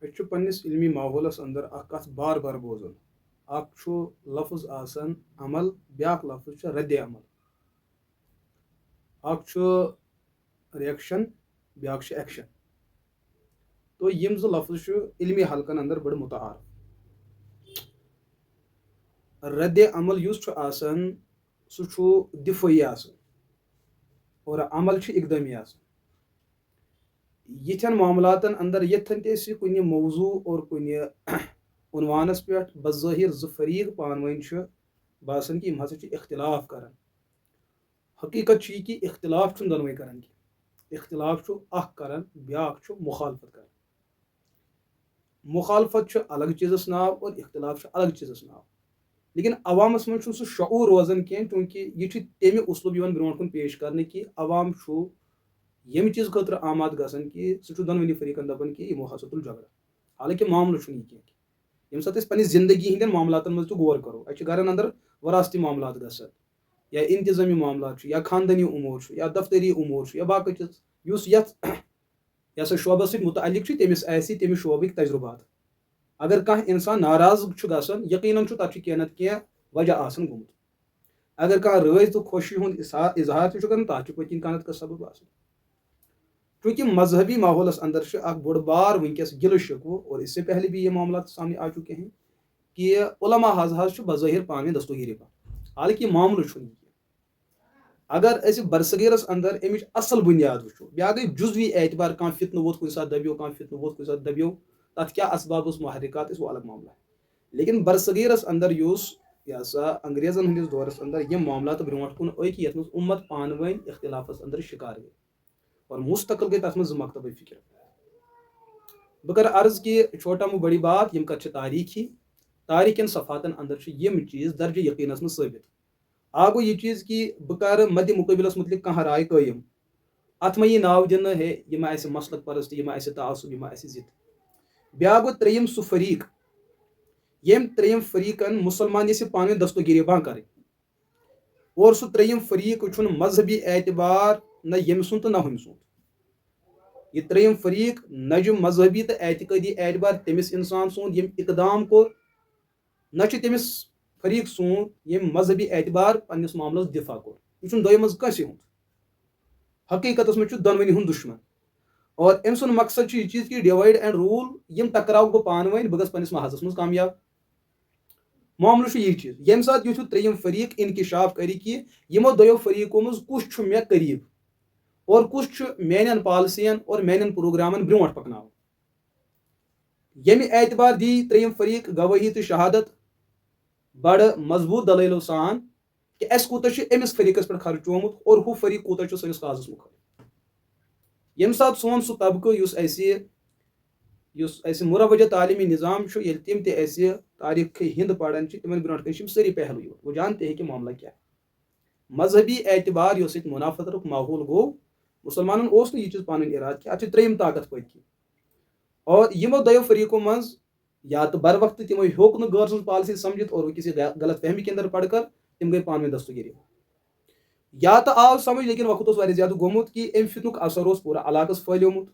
أسۍ پننس علمی ماحولس اندر اکھ کتھ بار بار بوزان اکھ چھُ لفظ آسان عمل بیاکھ لفظ چھُ رد عمل اکھ چھُ رِیکشن بیاکھ چھُ ایکشن تو یِم زٕ لفظ چھُ علمی حلقن اندر بڑٕ متعارف رد عمل یُس چھُ آسان سُہ چھُ دفٲعی آسان اور عمل چھُ اقدٲمی آسان یِتھٮ۪ن معاملاتن اندر یتھن تہِ أسۍ کُنہِ موضوٗع اور کُنہِ عنوانس پٮ۪ٹھ بظٲہر زٕ فریٖق پانہٕ ؤنۍ چھُ باسان کہِ یِم ہسا چھِ اختلاف کران حقیٖقت چھُ یہِ کہِ اختلاف چھُنہٕ دۄنوَے کران کینٛہہ اختلاف چھُ اکھ کران بیاکھ چھُ مخالفت کران مخالفت چھُ الگ چیٖزس ناو اور اختلاف چھُ الگ چیٖزس ناو لیکن عوامس منٛز چھُنہٕ سُہ شعوٗر روزان کینٛہہ چوٗنٛکہِ یہِ چھُ تمہِ اُسلوٗب یِوان برونٛٹھ کُن پیش کرنہٕ کہِ عوام چھُ ییٚمہِ چیٖز خٲطرٕ آماد گژھان کہِ سُہ چھُ دۄنوٕنی فریٖقن دپان کہِ یِمو ہسا تُل جگڑٕ حالانکہِ معاملہٕ چھُنہٕ یہِ کینٛہہ ییٚمہِ ساتہٕ أسۍ پننہِ زندگی ہٕنٛدٮ۪ن معاملاتن منٛز تہِ غور کرو اَسہِ چھِ گرن اندر وراثتی معاملات گژھان یا انتظٲمی معاملات چھُ یا خاندٲنی امور چھُ یا دفتری امور چھُ یا باقٕے چیٖز یُس یتھ یہِ ہسا شعوبس سۭتۍ متعلق چھُ تٔمِس آسہِ تٔمِس شعوبٕکۍ تجرُبات اگر کانٛہہ انسان ناراض چھُ گژھان یقیٖنن چھُ تتھ چھُ کینٛہہ نتہٕ کینٛہہ وجہ آسان گوٚمُت اگر کانٛہہ رٲضۍ تہٕ خوشی ہُنٛد اظہار تہِ چھُ کران تتھ چھُ پٔتۍ کِنۍ کانٛہہ نتہٕ کانٛہہ سبب آسان چونکہ مذہبی ماحولس اندر سے اکھ بوڑ بار ونکس گلو شکوہ اور اس سے پہلے بھی یہ معاملات سامنے آ چکے ہیں کہ علماء حضرات بظاہر پانوی دستگیری پہ حالانکہ یہ معاملہ چھُنہٕ یہِ اگر أسۍ برصغیرس اندر امِچ اصل بنیاد وٕچھو بیاکھ گٔے جزوی اعتبار کانٛہہ فتنہٕ ووت کُنہِ ساتہٕ دبیو کانٛہہ فتنہٕ ووت کُنہِ ساتہٕ دبیو تتھ کیاہ اسباب محرکات ٲسۍ وہ الگ معاملہ لیکن برصغیرس اندر یُس یہِ ہسا انگریزن ہٕنٛدِس دورس اندر یِم معاملات برونٛٹھ کُن ٲکۍ یتھ منٛز اُمت پانہٕ ؤنۍ اختلافس اندر شکار گٔے اور مستقل گئی تتھ منٛز زٕ مکتبٕے فکر بہٕ کرٕ عرض کہ چھوٹا مو بڑی بات یِم کتھ چھِ تاریخی تاریخین صفحاتن اندر چھِ یِم چیٖز درجہِ یقیٖنس منٛز ثٲبت اکھ گوٚو یہِ چیٖز کہ بہٕ کرٕ مدِ مقٲبلس متعلق کانٛہہ راے قٲیِم اتھ ما یی ناو دِنہٕ ہے یہِ ما آسہِ مسلک پرستی یہِ ما آسہِ تعصب یہِ ما آسہِ ضد بیاکھ گوٚو ترٛیٚیِم سُہ فریٖق ییٚمۍ ترٛیٚیِم فریٖقن مُسلمان یژھِ پانہٕ ؤنۍ دستگیری بنٛد کرٕنۍ اور سُہ ترٛیٚیِم فریٖق چھُنہٕ مذہبی اعتبار نہ ییٚمہِ سُنٛد تہٕ نہ ہُمہِ سُنٛد یہ ترٛیٚیِم فریٖق نہ چھُ مذہبی تہٕ اعتقٲدی اعتبار تٔمِس انسان سُنٛد ییٚمۍ اقدام کوٚر نہ چھُ تٔمِس فریٖق سُنٛد ییٚمۍ مذہبی اعتبار پننِس معاملس دفاع کوٚر یہِ چھُنہٕ دۄیو منٛز کٲنٛسہِ ہُنٛد حقیٖقتس منٛز چھُ دۄنوٕنی ہُنٛد دُشمن اور أمۍ سُنٛد مقصد چھُ یہِ چیٖز کہِ ڈِوایڈ اینڈ روٗل یِم ٹکراو بہٕ پانہٕ ؤنۍ بہٕ گژھٕ پننِس محضس منٛز کامیاب معاملہٕ چھُ یہِ چیٖز ییٚمہِ ساتہٕ یُتھ ترٛیٚیِم فریٖق انکشاف کرِ کہِ یِمو دۄیو فریٖقو منٛز کُس چھُ مےٚ قریٖب اور کُس چھُ میانٮ۪ن پالسین اور میانٮ۪ن پروگرامن برونٛٹھ پکناوان ییٚمہِ اعتبار دی ترٛیٚیِم فریٖق گوٲہی تہٕ شہادت بڑٕ مضبوٗط دلٲیلو سان کہِ اَسہِ کوٗتاہ چھُ أمِس فریٖقس پٮ۪ٹھ خرچومُت اور ہُہ فریٖق کوٗتاہ چھُ سٲنِس کازس مُخٲلِف ییٚمہِ ساتہٕ سون سُہ طبقہٕ یُس اَسہِ مُروجہ تعلیمی نظام چھُ ییٚلہِ تِم تہِ اَسہِ تاریٖخ ہِنٛد پران چھِ تِمن برونٛٹھ کَنۍ چھِ یِم سٲری پہلو یِوان وہ جانتے ہیں کہ معاملہ کیٛاہ مذہبی اعتبار یۄس ییٚتہِ منافعتُک ماحول گوٚو مُسلمانن اوس نہٕ یہِ چیٖز پانہٕ ؤنۍ اِرادٕ کہِ اَتھ چھِ ترٛیٚیِم طاقت پٔتۍ کِنۍ اور یِمو دۄیو فریٖقو منٛز یا تہٕ بر وقتہٕ تِمو ہیوٚک نہٕ غٲر سٕنٛز پالسی سمجھِتھ اور وہ کسی غلط فہمی کے اندر پڑ کر تِم گٔے پانہٕ ؤنۍ دستگیری یا تہٕ آو سمجھ لیکن وقت اوس واریاہ زیادٕ گوٚمُت کہِ اَمہِ فتنُک اثر اوس پوٗرٕ علاقس پھٲلیومُت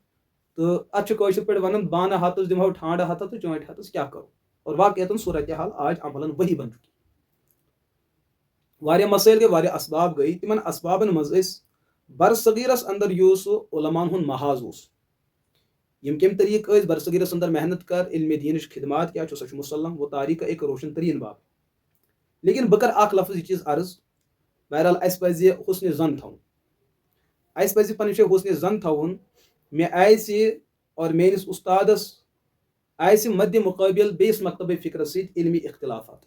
تہٕ اتھ چھِ کٲشِر پٲٹھۍ ونان بانہٕ ہتس دِمہو ٹھانڈٕ ہتس تہٕ چٲنٛٹۍ ہتس کیٛاہ کرو اور واقعتن صوٗرتِ حال آج عملن وہی بن چُکی واریاہ مسٲیل گٔے واریاہ اسباب گٔے تِمن اسبابن منٛز ٲسۍ برصغیرس اندر یُس علماہن ہُنٛد محاذ اوس یِم کمہِ طریٖقہٕ ٲسۍ برصغیرس اندر محنت کر علمِ دیٖنٕچ خدمات کیٛاہ چھُ سۄ چھُ مُسلم وہ تاریٖخ ایک روشن تریٖن باب لیکن بہٕ کرٕ اکھ لفظ یہِ چیٖز عرض بہرحال اَسہِ پزِ حُسنِ زن تھاوُن اَسہِ پزِ پنٕنہِ جایہِ حُسنِ زن تھاوُن مےٚ آسہِ اور میٲنِس اُستادس آسہِ مدِ مُقٲبِل بیٚیِس مکتبے فکرس سۭتۍ علمی اختلافات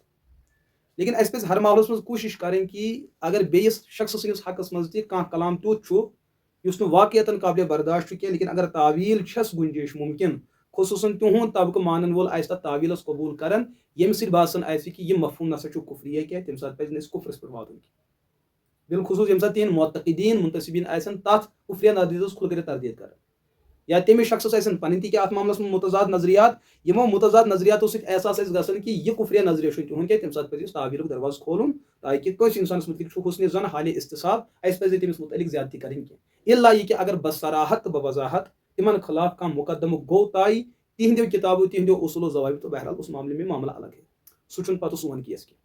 لیکن اَسہِ پزِ ہر ماحولس منٛز کوٗشش کرٕنۍ کہِ اگر بیٚیِس شخص سٕنٛدِس حقس منٛز تہِ کانٛہہ کلام تیُتھ چھُ یُس نہٕ واقعتن قابلِ برداشت چھُ کینٛہہ لیکن اگر تعویٖل چھس گُنجٲیش مُمکِن خصوٗصن تِہُنٛد طبقہٕ مانن وول آسہِ تتھ تعویٖلس قبوٗل کران ییٚمہِ سۭتۍ باسان آسہِ کہِ یہِ مفہوٗم نسا چھُ کُفریہ کینٛہہ تمہِ ساتہٕ پزِ نہٕ اَسہِ کُفرس پٮ۪ٹھ واتُن کینٛہہ بالخصوٗص ییٚمہِ ساتہٕ تِہنٛدۍ معتقدیٖن منتسبیٖن آسن تتھ کُفریہ نظریس کھُل کٔرِتھ تردید کران یا تٔمِس شخصس آسن پنٕنۍ تہِ کینٛہہ اتھ معاملس منٛز متضاد نظریات یِمو متضاد نظریاتو سۭتۍ احساس آسہِ گژھان کہِ یہِ کُفریہ نظریہ چھُنہٕ تِہُنٛد کینٛہہ تمہِ ساتہٕ پزِ اَسہِ تعویٖلُک دروازٕ کھولُن تاکہِ کٲنٛسہِ انسانس متعلق چھُ حُسنِ زن حالہِ اِستِصاب اَسہِ پزِ نہٕ تٔمِس متعلق زیادتی کرٕنۍ کینٛہہ الا یہِ کہِ اگر بصراحت تہٕ بوضاحت تِمن خٕلاف کانٛہہ مُقدمہٕ گوٚو طے تہندو کتابوں تہندو اصول و ضوابط تو بہرحال اس معاملے میں معاملہ الگ ہے سہ پتہ سون کیس کی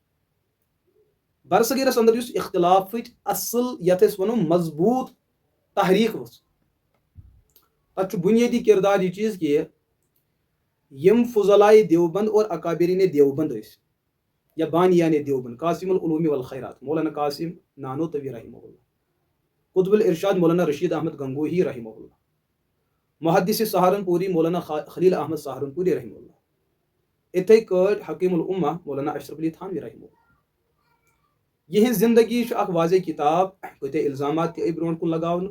برصغیرس اندر اس اختلاف اصل یتھ ونو مضبوط تحریک وس تک بنیادی کردار یہ چیز کہ یم فضلائے دیوبند اور اکابرین دیوبند یا بانیان دیوبند قاسم العلوم والخیرات مولانا قاسم نانوتوی رحمہ اللہ قطب الارشاد مولانا رشید احمد گنگوہی رحمہ اللہ محدث سہارنپوری مولانا خلیل احمد سہارنپوری رحمہ اللہ اتھے کٹ حکیم الامہ مولانا اشرف علی تھانوی رحمہ اللہ یہ زندگی اخ واضح کتاب کتے الزامات تہ برو کن لگاؤن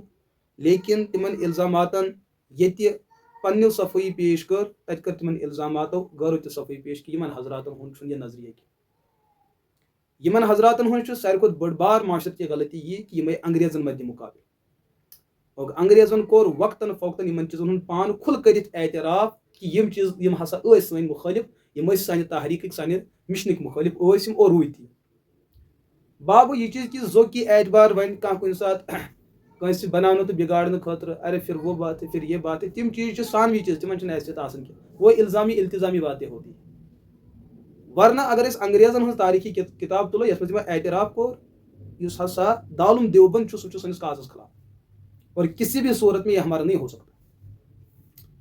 لیکن تمن الزاماتن یہ پنو صفائی پیش کر تت کر تمن الزاماتو غیر تہ صفائی پیش کہ یمن حضراتن ہند یہ نظریہ کی یمن حضراتن ہند ساروی کھت بڑ بار معاشرت کی غلطی یہ کہ یم انگریزن مد مقابل اور انگریزن کور وقتاً فوقتاً یمن چیزن ہند پان کھل کرت اعتراف کہ یم چیز یم ہسا سن مخالف یم سانہ تحریک سانہ مشنک مخالف اور رویتی بابو یہ چیز کہ ذوقی اعتبار ون کن سات کنس بنانے تو بگاڑنے خاطر ارے پھر وہ بات ہے پھر یہ بات ہے تم چیز ثانوی چیز تمہن حیثیت آسان کی وہ الزامی التزامی باتیں ہوتی ورنہ اگر اس انگریزن ہز تاریخی کتاب تلو یس مجھ اعتراف کور اس ہسا دارالعلوم دیوبند سہ سنس کازس خلاف اور کسی بھی صورت میں یہ ہمارا نہیں ہو سکتا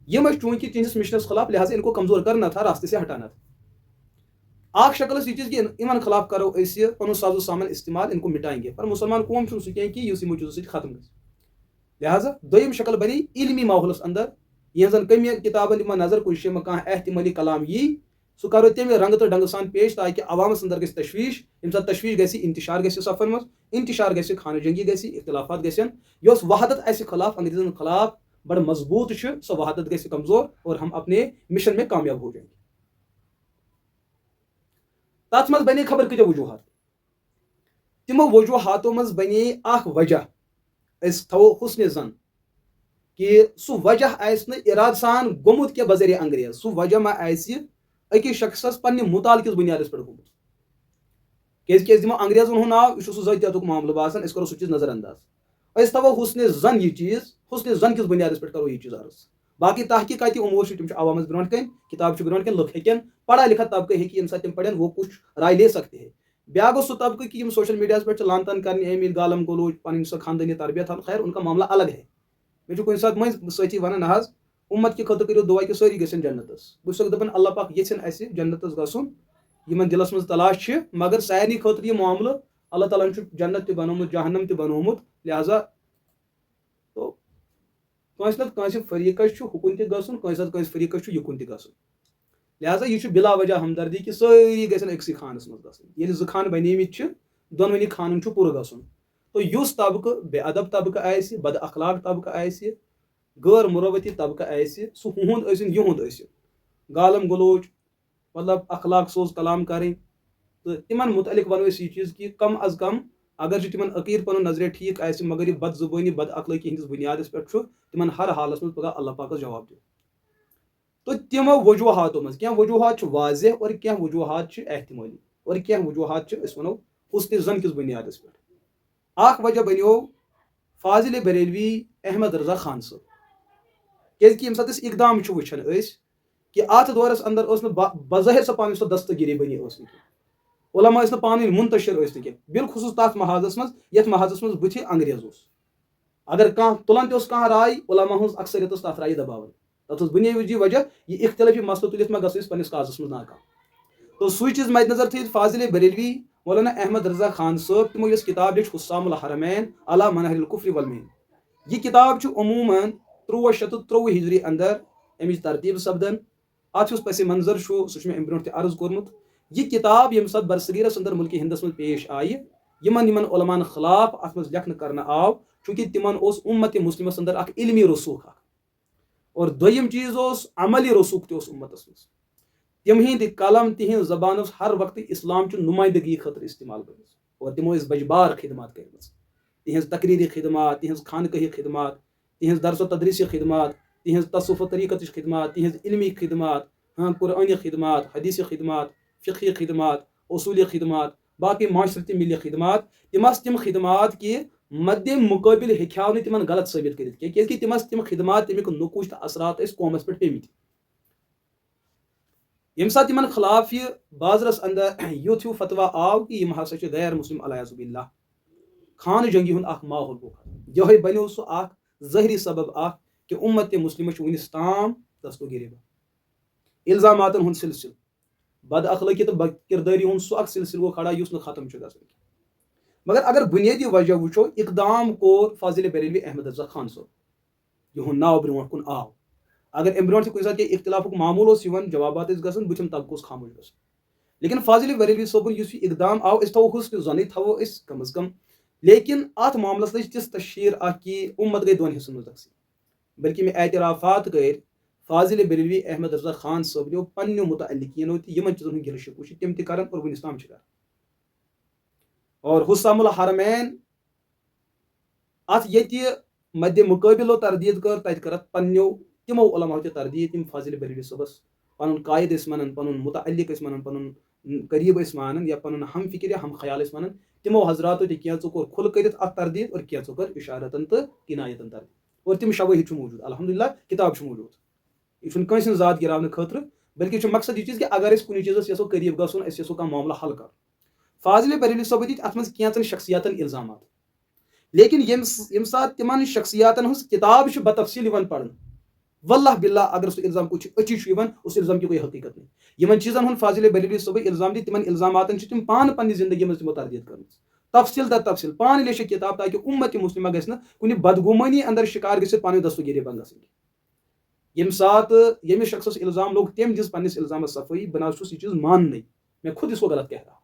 یہ چونکہ تہندس مشنس خلاف لہٰذا ان کو کمزور کرنا تھا راستے سے ہٹانا تھا آخ شکل یہ چیز کہ ان خلاف کرو پن ساز و سامان استعمال ان کو مٹائیں گے پر مسلمان قوم سہ کہ اس یمو چیزوں سی ختم گھس لہٰذا دویم شکل بنی علمی ماحولس اندر یہ زن کمی کتابن نظر کن شے کھانا احتمالی کلام یہ سہ کرو تمہ رنگ تو ڈنگ سان پیش تاکہ عوامس اندر گژھِ تشویش یم سات تشویش گژھِ انتشار گژھِ صفن مز انتشار گژھِ خانہ جنگی گژھِ اختلافات گژھن یس وحدت اسہ خلاف انگریزن خلاف بڑا مضبوط سہ وحدت گژھِ کمزور اور ہم اپنے مشن میں کامیاب ہو جائیں گے تات مز بنے خبر کتنے وجوہات تمو وجوہاتو مز بنے اخ وجہ اس تھو حسن زن کہ سہ وجہ آس اراد سان گومت کہ بذریعہ انگریز سہ وجہ ما آس اکس شخصس پنہ مطالعہ کس بنیادس پہ گومت کیازِ دمو انگریزن ہند ناو یہ سہ ذاتیاتک معاملہ باسان اس کرو سہ چیز نظر انداز اس تھو حسن زن یہ چیز حسن زن کس بنیادس پہ کرو یہ چیز عرض باقی تحقیقاتی امور تم عوامس برو کن کتاب برو کن لوگ ہیکن پڑھا لکھا طبقہ ہیکہ سات تم پڑھن وہ کچھ رائے لے سکتے ہیں بیا گو سہ طبقہ کہ سوشل میڈیا پہ لان تان کرنے امیل گالم گلوچ پن سہ خاندانی تربیت خیر ان کا معاملہ الگ ہے مجھے کن سات مز ساتھی ونان نہ امت کے خاطر کرو دعا کہ ساری گھن جنتس بس دپان اللہ پاک یژھن اسہ جنتس گھن یمن دلس مز تلاش مگر سارے خاطر یہ معاملہ اللہ تعالیٰ جنت تہ بنومت جہنم تہ بنومت لہذا تو کنس نت کنس فریقس ہکن تہ گھن کنس نت کنس فریقس یکن تہ گھن لہذا یہ بلا وجہ ہمدردی کہ ساری گھن اکسی خانس مز گھن یل زٕ خان بنیمت دونونی خانن پور گھن تو اس طبقہ بے ادب طبقہ آسہ بد اخلاق طبقہ آسہ غیر مروتی طبقہ آسہ سہ ہند ٲسِن یہند ٲسِن گالم گلوچ مطلب اخلاق سوز کلام کریں تو تمن متعلق ونو یہ چیز کہ کم از کم اگر تمن عقید پن نظر ٹھیک آسہ مگر یہ بد زبانی بد اخلاقی ہندس بنیادس پہ تمن ہر حالس مز پگہ اللہ پاکس جواب دن تو تمو وجوہاتو مز کینٛہہ وجوہات واضح اور کینٛہہ وجوہات احتمالی اور کینٛہہ وجوہات اس ونو حسن زن کس بنیادس پہ اخ وجہ بنیو فاضل بریلوی احمد رضا خان صاحب کیازکہ یم سات اقدام وچھان کہ ات دورس اندر بظاہر سا پانی سو دستگیری بنی علماء پانی منتشر بالخصوص تات محاذس مز یت محاذس مز بتھ انگریز اگر کان تلان تہ رائے علماء ہز اکثریت تات رائے دباون تت بنیادی وجہ یہ اختلافی مسئلہ تلت ما گھس پنس کاغذس مز ناکام تو سوئی چیز مد نظر تھیت فاضل بریلوی مولانا احمد رضا خان صاحب تمو اس کتاب لچھ حسام الحرمین علی منہج الکفر والمین یہ کتاب عموماً 1323 ہجری اندر امچ ترتیب سپدن ات پس منظر سہ میں برو عرض کورمت یہ کتاب یم سات برصغیرس اندر ملک ہندس مز پیش آئی یمن علماء خلاف ات مز لکھن کرنا آو چونکہ تمن امت مسلمس اندر اخ علمی رسوخ اور دویم چیز عملی رسوخ تہ امتس مز تم ہند قلم تہذ زبان ہر وقت اسلام چہ نمائندگی خاطر استعمال کر اور تمو بجبار خدمات کرم تہذ تقریری خدمات تہذ خانقاہی خدمات تہذ درس و تدریسی خدمات تہذ تصوف و طریقت خدمات تہذ علمی خدمات قرآنی خدمات حدیثی خدمات فقہی خدمات اصولی خدمات باقی معاشرتی ملی خدمات تم خدمات کہ مد مقابل ہوں تمن غلط ثابت کرت کی تم خدمات تمیک نقوش تو اثرات قومس پہ پیمت یم سات یمن خلاف یہ بازرس اندر یوتھ ہیو فتوا آو کہ یم ہسا چھ غیر مسلم علیہ باللہ خان جنگی ہند اخ ماحول گو یہ بنو سہ اخ ظاہری سبب اخ کہ امت مسلمہ چھ ونس تام دستو گریبہ الزامات ہند سلسل بد اخلاقی تو بد کرداری ہند سہ اخ سلسل گو کھڑا اس ختم چھ گژھان مگر اگر بنیادی وجہ وچھو اقدام کور فاضل بریلوی احمد رضا خان صٲب یہند ناو برونٹ کن آو اگر ام برونٹ کن سات اختلاف معمول اس جوابات گژھان بتم طبقہ خاموش گژھان لیکن فاضل بریلوی صٲبن اس اقدام آو اس تھو حسن زن تھو اس کم از کم لیکن ات معاملس لج تس تشہیر اخ کہ امت گئی دون حصن مز تقسیم بلکہ میں اعترافات کر فاضل بریلوی احمد رضا خان صٲبنو پننیو متعلقینو تہ یمن چیزن ہند گرشک وچھ تم تہ کران اور ونس تام چھ کران اور حسام الحرمین ات یہ مد مقابلو تردید کر تت کرت پنو تمو علماء تہ تردید تم فاضل بریلوی صبس پن قائد مان پن متعلق مان پن قریب مان یا پن ہم فکر یا ہم خیال مان تمو حضراتو تہ کینچو کور کھل کرت ات تردید اور کینچو کر اشارتن تو کنایتن تردید اور تم شواہد موجود الحمدللہ کتاب موجود یہ کنس ذات گراؤن خاطر بلکہ مقصد یہ چیز کہ اگر کن چیزس یسو قریب گھن اس یسو کھانا معاملہ حل کر فاضل بریلوی صٲب دت ات من کینچن شخصیاتن الزامات لیکن یم سات تمن شخصیاتن ہز کتاب بتفصیل پڑھن واللہ باللہ اگر سہ الزام کچھ اچھی اس الزام کی کوئی حقیقت نہیں یمن چیزن ہند فاضل بریلوی صٲب الزام دی تمن الزامات تم پان پنہ زندگی من تمو تردید کر تفصیل در تفصیل پان لیچھ کتاب تاکہ امت مسلمہ گھس نا کن بدگمانی اندر شکار گھت پن دستگیری بند گھن یم سات یمس شخص الزام لوگ تم دس پنس الزامس صفائی بنا چھس یہ چیز ماننے میں خود اس کو غلط کہہ رہا ہوں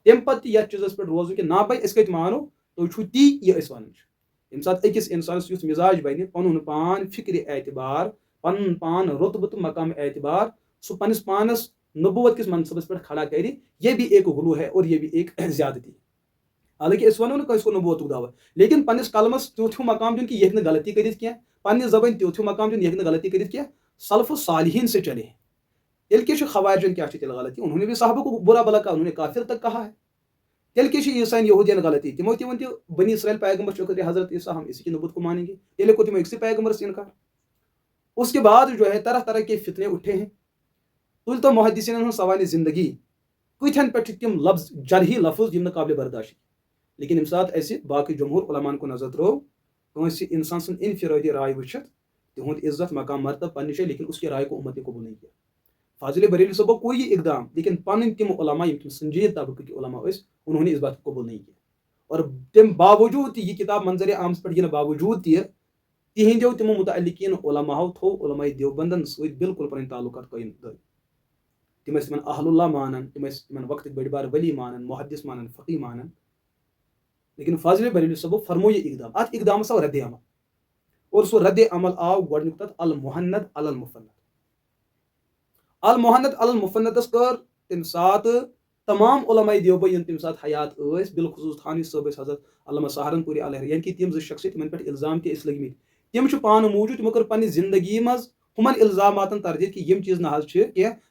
تم پتہ یتھ چیزس پہ روزو کہ نا بھائی اس کت مانو تھی چھو تی یہ ون یم سات اکس انسانس یھ مزاج بنہ پن پان فکر اعتبار پن پان رتبہ تو مقام اعتبار سہ پنس پانس نبوت کس منصبس پہ کھڑا کر یہ بھی ایک غلو ہے اور یہ بھی ایک زیادتی حالانکہ اس ونو نا کس کو نبوت دعوی لیکن پنس قلمس تیوتھ مقام دن کہ یہ غلطی کرت کی پنہ زبان تیوتھ مقام دن یہ غلطی کرت کی سلف صالحین سے چلے تیل کیا خوارجن کیا تیل غلطی انہوں نے بھی صحابہ کو برا بلا کہا انہوں نے کافر تک کہا ہے تیل کیا عیسائن یہودین غلطی تمو تہ ون تہ بنی اسرائیل پیغمبر چکر حضرت عیسیٰ ہم اسی کی نبوت کو مانیں گے تیل کو تم ایک سے پیغمبر سے انکار اس کے بعد جو ہے طرح طرح کے فتنے اٹھے ہیں تل تو محدثین ہن سوال زندگی کتن پہ تم لفظ جرحی لفظ یم قابل برداشت لیکن یم سات اس باقی جمہور علماء کو نظر ترو کنس انسان سن انفرادی رائے وچھت تہد عزت مقام مرتب پنہ جائے لیکن اس کی رائے کو امت نے قبول نہیں کیا فاضل بریلوی صاحب کوئی اقدام لیکن پن تم علماء یم سنجید طبقہ کے علماء انہوں نے اس بات کو قبول نہیں کیا اور تم باوجود یہ کتاب منظر عام پہ یہ باوجود تہ تہندو تمو متعلقین علماء تھو علماء دیوبندن ست بالکل پن تعلقات قائم داری تم تمن اہل اللہ مانن تم وقت بڑی بار ولی مانن محدث مانن فقی مانن لیکن فاضل بریلوی صاحب فرمو یہ اقدام ات اقدام آو رد عمل اور سو رد عمل آو گۄڈنیُک تت المحند علی المفند المحند علی المفندس کر تم سات تمام علماء دیوبند یم تم سات حیات بالخصوص تھانی صٲب حضرت علامہ سہارنپوری علیہ یعنی کہ تم ز شخص تمن پہ الزام تہ اس لگمت تم پان موجود تمو کر پنہ زندگی مز ہمن الزامات تردید کہ یم چیز نہ کی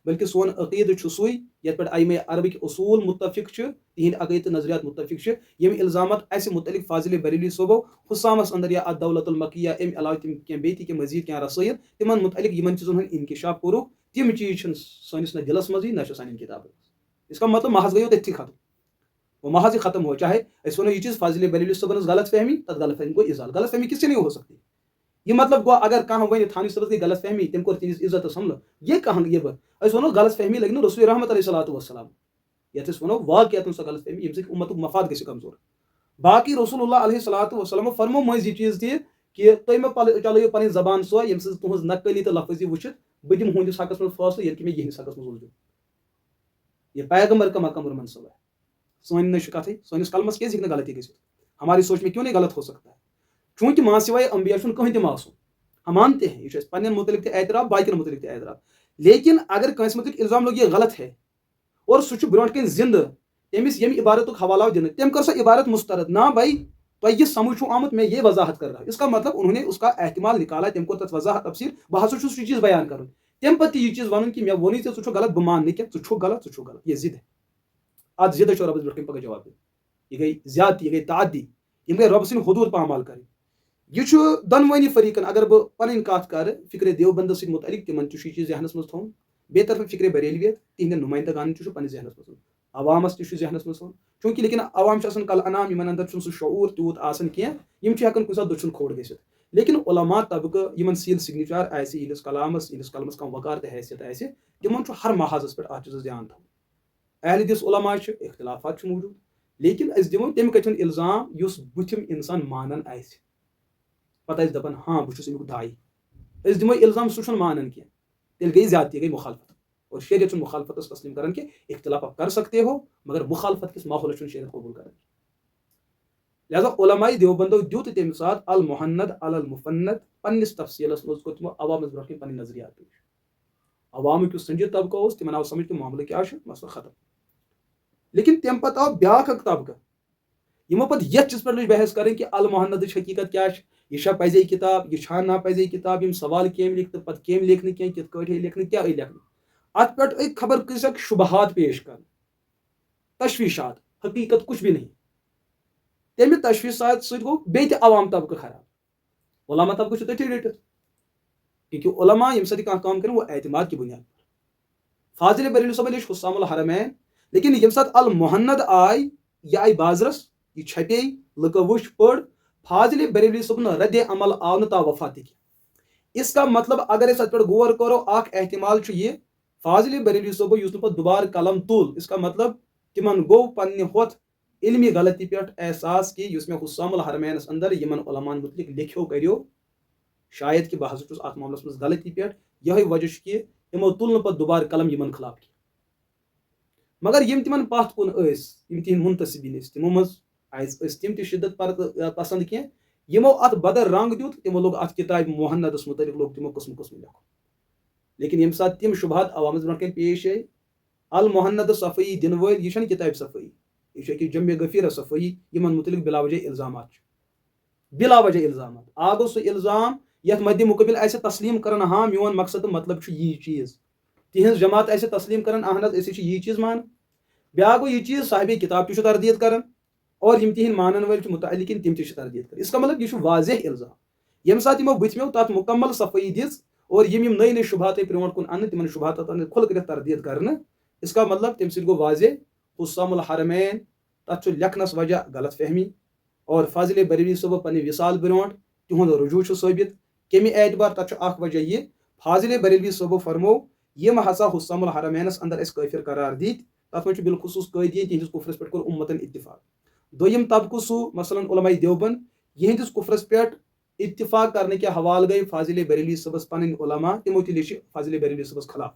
بلکہ سون عقید سوئی یت پہ ائمہ عربک اصول متفق تہند عقید نظریات متفق یم الزامات اس متعلق فاضل بریلوی صوبو حسامس اندر یا دولت المکیہ ام علاوہ تم کی بیتی کے مزید کیا رسائل تمن متعلق یمن چیزن ہند انکشاف کورک تم چیز سنس نہ دلس مزی نہ سان کتاب اس کا مطلب محض گئی تھی ختم وہ محض ختم ہو چاہے اس ونو یہ چیز فاضل بریلوی صاحب غلط فہمی تک غلط فہمی کو ازال غلط فہمی کس سے نہیں ہو سکتی یہ مطلب گو اگر کھانا ون تھانی صاحب کی غلط فہمی تم کو تہذ عزت حملہ یہ کہاں یہ اس ونو غلط فہمی لگی نا رسول رحمت علیہ الصلوۃ والسلام یت ونو واقعات سو غلط فہمی یم امت مفاد گژھِ کمزور باقی رسول اللہ علیہ الصلوۃ والسلام فرمو مز یہ چیز تہ کہ تھی مے چلو پن زبان سو یم سن تہذ نقلی تو لفظی وچھت بہ دم ہندس حقس من فاصلہ یل کہ میں یہندس حقس من الجھو یہ پیغمبر کا مقام اور منصب ہے سون نش کتھے سونس قلمس کیسے ہیکہ غلطی گژھت ہماری سوچ میں کیوں نہیں غلط ہو سکتا ہے چونکہ ماں سوائے انبیاء چھن کہیں تہ معصوم ہم مانتے ہیں یہ پنن متعلق تہ اعتراف باقین متعلق تہ اعتراف لیکن اگر کنس متعلق الزام لوگ یہ غلط ہے اور سہ برونٹ کن زندہ تمس یم عبارت حوالہ دن تم کر سو عبارت مسترد نہ بھائی تو یہ سمجھ چھو آمت میں یہ وضاحت کر رہا ہوں اس کا مطلب انہوں نے اس کا احتمال نکالا تم کو تت وضاحت تفسیر بہ ہسا چھس یہ چیز بیان کرن تم پتہ یہ چیز ون کہ مے ونی ژے ژٕ چھُکھ غلط بہ مان کہ ژٕ چھُکھ غلط یہ ضد ہے ات ضد چھو ربس برونٛٹھ کن پگہ جواب دین یہ گئی زیادتی یہ گئی تعدی یم گئی رب سٕنٛدۍ حدوٗد پامال کرٕنۍ یہ دونوانی فریقن اگر بہ پن کت کر فکر دیوبند ست متعلق تمن یہ چیز ذہنس مز تھوٚومُت بے طرف فکر بریلویت تہندین نمائندگان پنس ذہنس مز عوامس تہ ذہنس مز چونکہ لیکن عوام کل انام یمن اندر سہ شعور تیوت آسان کی ہیکن کن سات دچھن کھوڑ گھت لیکن علماء طبقہ یمن سیل سگنیچر آسہ یہس قلمس کم وقار تہ حیثیت آسہ تمن ہر محاذس پہ ات چیزس دھیان تھاون اہل حدیث علماء اختلافات موجود لیکن اس دمو تمہ کتھن الزام اس بتھم انسان مانن آسہ پتہ دپان ہاں بہت امیک دائی اس دمو الزام سہ مانن کی تیل گئی زیادتی گئی مخالفت اور شریعت مخالفت تسلیم کران کہ اختلاف آپ کر سکتے ہو مگر مخالفت کس ماحول شریعت قبول کران لہذا علماء دیوبندو دیت تمہ سات المحند علی المفند پنس تفصیلس مز کور تمو عوامس برونٛہہ کن پنٕنۍ نظریات پیش عوامک اس سنجیدہ طبقہ اس تمن آو سمجھ کہ معاملہ کیا مسئلہ ختم لیکن تم پتہ آو بیاکھ اکھ طبقہ یمو پتہ یتھ چیز پہ لج بحث کریں کہ المحندچ حقیقت کیا یہ پزے کتاب یہ نا پزے کتاب یم سوال کیم لکھ تو پتہ کیم لکھنے کی کت کٹ لکھنے کیا لکھنے ات پہ خبر کسک شبہات پیش کر تشویشات حقیقت کچھ بھی نہیں تمہ تشویشات ست گو بیت عوام طبقہ خراب علماء طبقہ تھی رٹت کیونکہ علماء یم سات کام کریں وہ اعتماد کی بنیاد پر فاضل بریلوی صاحب لیچ حسام الحرمین لیکن یم سات المحند آئی یہ آئی بازرس یہ چھپے لکو وچ پڑ فاضل بریلوی صاحب رد عمل آو نا تا وفات کی اس کا مطلب اگر اس پہ غور کرو اخ احتمال یہ فاضل بریلوی صاحب یس پہ دوبارہ قلم تول اس کا مطلب تمن گو پنہ ہوت علمی غلطی پہ احساس کہ اس میں حسام الحرمینس اندر یمن علمان متعلق لکھو کریو شاید کہ بہ ہسا ات معاملس مز غلطی پہ یہ وجہ کہ یمو تل پہ دوبارہ قلم یمن خلاف کی مگر یم تمن پتھ کن یم تہند منتصبین تمو مز تم تہ شدت پسند کی یمو ات بدر رنگ دیت تمو لوگ ات کتاب محندس متعلق لوگ تمو قسم قسم لکھو لیکن یم سات تم شبہات عوامس برونٛہہ کن پیش آئی المحند صفائی دن ول یہ کتاب صفائی یہ کہ جمع غفیر صفائی یمن متعلق بلا وجہ الزامات آگو سہ الزام یت مد مقبل آسہ تسلیم کران ہاں میون مقصد مطلب یہ چیز تہذ جماعت آسہ تسلیم کران اہن اس یہ چیز مان بیا گو یہ چیز صاحب کتاب تہ تردید کران اور یم تہند مانن ول متعلقین تم تہ تردید کران اس کا مطلب یہ واضح الزام یم سات یمو بتمو تات مکمل صفائی دس اور یم نئی نئی شبہات برونٛٹھ کن ان تمن شبہات کھل کر تردید کرنا اس کا مطلب تم سۭتۍ گو واضح حسام الحرمین تک لکھنس وجہ غلط فہمی اور فاضل بریلوی صاحب پنہ وصال برونٛٹھ تہند رجوع ثابت کمہ اعتبار تک اخ وجہ یہ فاضل بریلوی صاحب فرمو یم ہسا حسام الحرمینس اندر اس کافر قرار دت تر من بالخصوص قیدین تہندس کفرس پہ کور امتن اتفاق دویم طبقہ سہ مثلا علماء دیوبند یہندس کفرس پہ اتفاق کرنے کے حوالہ گئی فاضل بریلوی صاحبس پن علماء تمو تہ لیچھ فاضل بریلوی صاحبس خلاف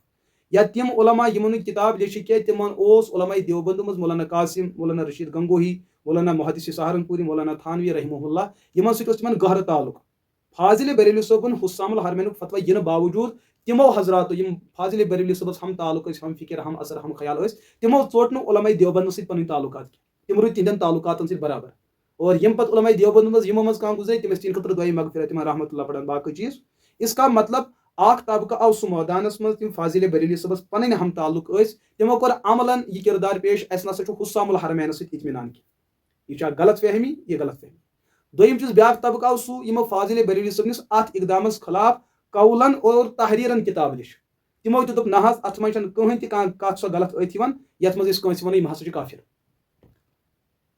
یا تم علماء یمن کتاب لیچھ کہ تمن علماء دیوبند مز مولانا قاسم مولانا رشید گنگوہی مولانا محدث سہارنپوری مولانا تھانوی رحمہ اللہ یمن سۭتۍ تمن گہرٕ تعلق فاضل بریلوی صاحبن حسام الحرمین فتویٰ ینہ باوجود تمو حضراتو یم فاضل بریلوی صاحبس ہم تعلق ہم فکر ہم اثر ہم خیال تمو ژوٹ نہٕ علماء دیوبند سۭتۍ پنٕنۍ تعلقات تم روٗدۍ تہندین تعلقاتن سۭتۍ برابر اور یم پتہ علماء دیوبند مز یمو مز کانٛہہ گزرے تم ٲسۍ تہنٛدِ خٲطرٕ دعاے مغفرت تمن رحمۃ اللہ پڑھان باقی چیز اس کا مطلب اخ طبقہ آو سہ مٲدانس مز تم فاضل بریلوی صاحبس پنٕنۍ ہم تعلق تمو کور عملاً یہ کردار پیش اس نسا حسام الحرمینس سۭتۍ اطمینان کی یہ غلط فہمی یہ غلط فہمی دویم چیز بیاکھ طبقہ آو سہ یمو فاضل بریلوی صاحبنس ات اقدامس خلاف قولن اور تحریرن کتاب لیچھ تمو تہ دوٚپ نہ حظ اتھ منٛز چھنہٕ کٕہٕنۍ تہِ کانٛہہ کتھ سۄ غلط أتھۍ یِوان یتھ منٛز أسۍ کٲنٛسہِ ونو یِم ہسا چھِ کافر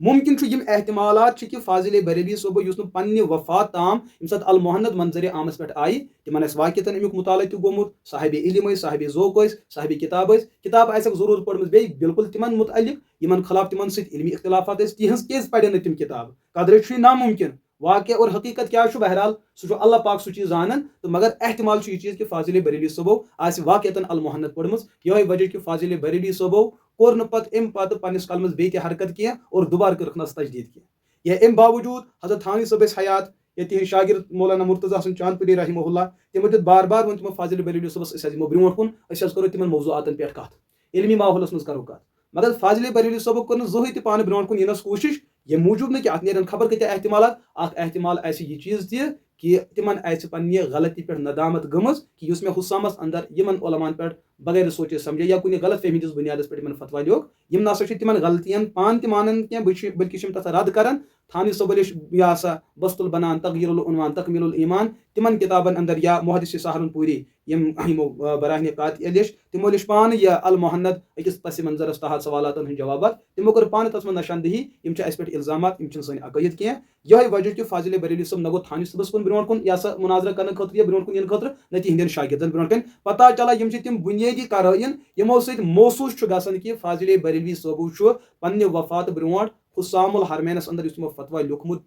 ممکن چھُ یِم احتمالات چھِ کہ فاضل بریلوی صٲب یُس نہٕ پننہِ وفات تام ییٚمہِ ساتہٕ المحند منظرِ عامس پٮ۪ٹھ آیہِ تِمن آسہِ واقعتن امیُک مطالعہ تہِ گوٚمُت صاحب علم ٲسۍ صاحب ذوق ٲسۍ صاحب کتاب ٲسۍ کتاب آسٮ۪کھ ضروٗر پٔرمٕژ بیٚیہِ بالکل تِمن متعلق یِمن خلاف تِمن سۭتۍ علمی اختلافات ٲسۍ تِہنٛز کیازِ پرن نہٕ تِم کتاب قدرے چھُ یہِ ناممکن واقع اور حقیقت کیا چھُ بہرحال سُہ چھُ اللہ پاک سُہ چیٖز زانان تہٕ مگر احتمال چھُ یہِ چیٖز کہ فاضل بریلوی صٲبو آسہِ واقعتن المحند پٔرمٕژ یِہوے وجہ کہ فاضل بریلوی صٲبو کوٚر نہٕ پتہٕ امہِ پتہٕ پننس قلمس بیٚیہِ تہِ حرکت کینٛہہ اور دوبارٕ کٔرٕکھ نس تجدیٖد کینٛہہ یا امہِ باوجوٗد حضرت تھانوی صٲب ٲسۍ حیات یا تِہنٛدۍ شاگرد مولانا مرتضی حسن چاندپوری رحمہ اللہ تِمو دیُت بار بار ووٚن تِمو فاضل بریلوی صٲبس أسۍ حظ یِمو برونٛٹھ کُن أسۍ حظ کرو تِمن موضوعاتن پٮ۪ٹھ کتھ علمی ماحولس منٛز کرو کتھ مگر فاضل بریلوی صٲبو کوٚر نہٕ زٕہٕنۍ تہِ پانہٕ برونٛٹھ کُن یِنس کوٗشش ییٚمہِ موٗجوٗب نہٕ کہِ اتھ نیرن خبر کۭتیاہ احتمالات اکھ احتمال آسہِ یہِ چیٖز تہِ کہ تمن آسہِ پننہِ غلطی پٮ۪ٹھ ندامت گٔمٕژ کہ یُس مےٚ حسامس اندر یِمن علمان پٮ۪ٹھ بغیر سوچے سمجھے یا کن غلط فہمی ہندس بنیادس پہ فتوا دک نسا تمن غلطین پان تہ مانان کی بلکہ تتھ رد کران تھانوی صبل یہ سا بست البنان تغیر العنوان تکمیل الایمان تمن کتابن اندر یا محدث سہارنپوری یمو براہن قاطعہ لچھ تمو لچھ پان یہ المحند اکس پس منظرس تحت سوالاتن ہند جوابات تمو کر پان تس من نشاندہی اس پہ الزامات سن عقائد کی یہ وجہ کہ فاضل بریلوی صاحب نہ گو تھانوی صبس کن برو کن یہ سا مناظرہ کرنے خاطر یا برو کن ین خاطر نہ ہندین شاگردن برو کن پتہ چلا تم بنیادی قرائن یمو ست محسوس گھان کہ فاضل بریلوی صٲبو پنہ وفات برو حسام الحرمینس اندر تمو فتوا لیوکھمت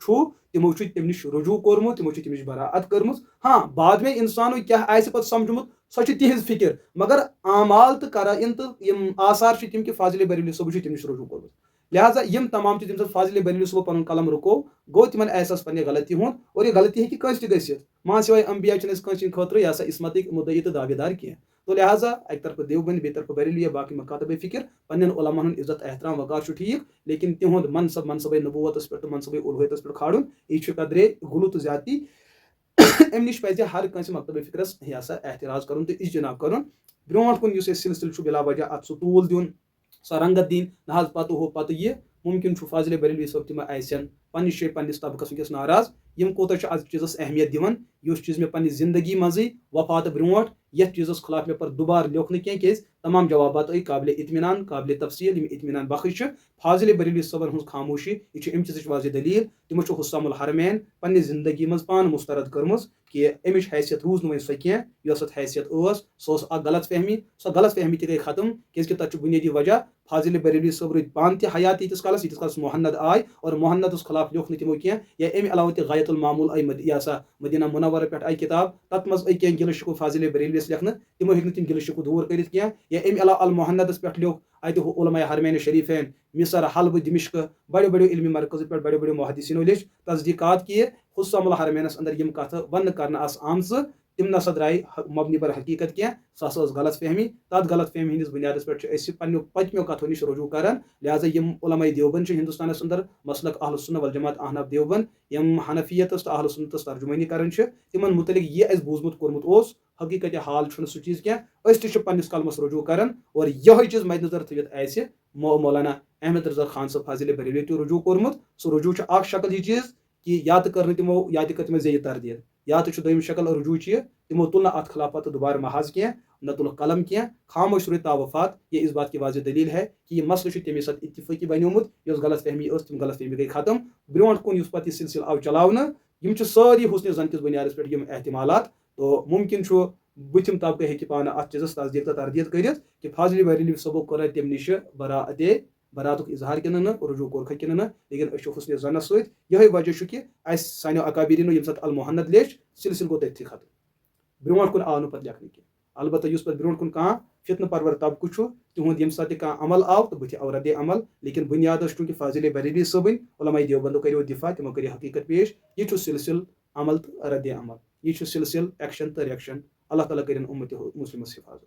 تمو تم نش رجوع کورمت تمو تم نش براعت کرمز ہاں بعد میں انسانو کیا پتہ سمجھمت سو تہذ فکر مگر اعمال تو قرائن تو آثار تم کہ فاضل بریلوی صٲبو تم نش رجوع کورمت لہذا یم تمام تم سات فاضل بریلوی صٲب پن قلم رکو گو تمن احساس پنہ غلطی ہند اور یہ غلطی ہیکہ کنس تہ گژھِتھ مان سوائے انبیا چھ کنس خاطر یہ سا عصمتک مدعی تو دعوے دار کی تو لہذا ایک طرف دیوبند بیٚیہِ طرف بریلوی باقی مکاتب فکر پنن علماء ہند عزت احترام وقار ٹھیک لیکن تہد منصب نبوتس پہ منصب الوحیتس پہ کھالن یہ قدرے غلط زیادتی ام نش پہ ہر کنس مکتب فکرس یہ سا احتراز کرن تو اجتناب کرن برو کن اس سلسلہ بلا وجہ ات سہ طول دین سہ رنگت دین نہ پتہ ہو پتہ یہ ممکن فاضل بریلوی صاحب تم آسن پنس جائے پنس طبقس ونکس ناراض یم کوتاہ اتھ چیزس اہمیت دِوان یس چیز مے پنہ زندگی مزے وفات برو یتھ چیزس خلاف مے پر دوبارہ لیوکھن کی تمام جوابات آئی قابل اطمینان قابل تفصیل یم اطمینان بخش فاضل بریلوی صٲبن ہز خاموشی یہ ام چیز واضح دلیل تمو حسام الحرمین پنہ زندگی مز پان مسترد کرمز کہ امچ حیثیت روز نو سہ کی یس ات حیثیت سہ اخ غلط فہمی سہ غلط فہمی تہ گئی ختم کیازکہ تتھ بنیادی وجہ فاضل بریلوی صٲب روٗدۍ پان تہ حیات ییتس کالس محنت آئے اور محنتس خلاف لیوکھ تمو کی یا امہ علاوہ تہ غایت المعمول آئی یہ سا مدینہ منورہ پہ آئی کتاب تتھ مز آئی کینٛہہ گلہٕ شکوہ فاضل بریلویس لیکھنہٕ تمو ہیٚکۍ نہٕ تم گلہٕ شکوہ دوٗر کٔرِتھ کینٛہہ یا امہ علاوہ المحندس پہ لیوکھ اتہ علماء حرمین شریفین مصر حلبہ دمشق بڑے بڑے علمی مرکز پہ بڑے بڑے محدثینو لچھ تصدیقات کی حسام الحرمینس اندر یم کتھ ون کرنا آس آمژ تم نسا درائے مبنی بر حقیقت کی سہ غلط فہمی تر غلط فہمی ہندس بنیادس پہ پنو پتمو کتھو نش رجوع کران لہذا یم علماء دیوبند ہندوستانس اندر مسلک اہل السنہ والجماعت احناف دیوبند یم حنفیتس تو اہل سنتس ترجمانی کران تمن متعلق یہ اس بوزمت کورمت اس حقیقت حال چھ سہ چیز کی اس پنس قلمس رجوع کران اور یہ چیز مد نظر تھوت اس مولانا احمد رضا خان صاحب فاضل بریلوی تہ رجوع کورمت سہ رجوع اخ شکل یہ چیز کہ یا تو کر تمو یا تو کر تمو زی تردید یا تو دویم شکل رجوع تمو تل ات خلاف پتہ دوبارہ محاذ کی نہ تل قلم کی خاموش روٗدۍ تاوفات یہ اس بات کی واضح دلیل ہے کہ یہ مسئلہ تمے ساتھ اتفاقی بنیومت یس غلط فہمی تم غلط فہمی گئی ختم برو کن اس پتہ یہ سلسلہ آو چلاونہ یم ساری حسن زن کس بنیادس پہ یم احتمالات تو ممکن بتم طبقہ ہیٚکہِ پانہ ات چیزس تصدیق تو تردید کرت کہ فاضل بریلوی صٲبو کوٚر تم نش براتک اظہار کنہ رجوع کورکھ کنہ لیکن حسن زنس ست یہ وجہ کہ سانو اکابرینو یم سات المحند لیچھ سلسلہ گو تھی ختم برو کن آو پتہ لیکھنے کی البتہ اس پہ برو کن کھانا فتنہ پرور طبقہ تہد یم سات کھانا عمل آو تو بت آو رد عمل لیکن بنیادس چونکہ فاضل بریلوی صٲبن علماء دیوبندو کرو دفاع تمو کر حقیقت پیش یہ سلسل عمل تو رد عمل یہ سلسل ایکشن تو ریکشن اللہ تعالیٰ کرن امت مسلمس حفاظت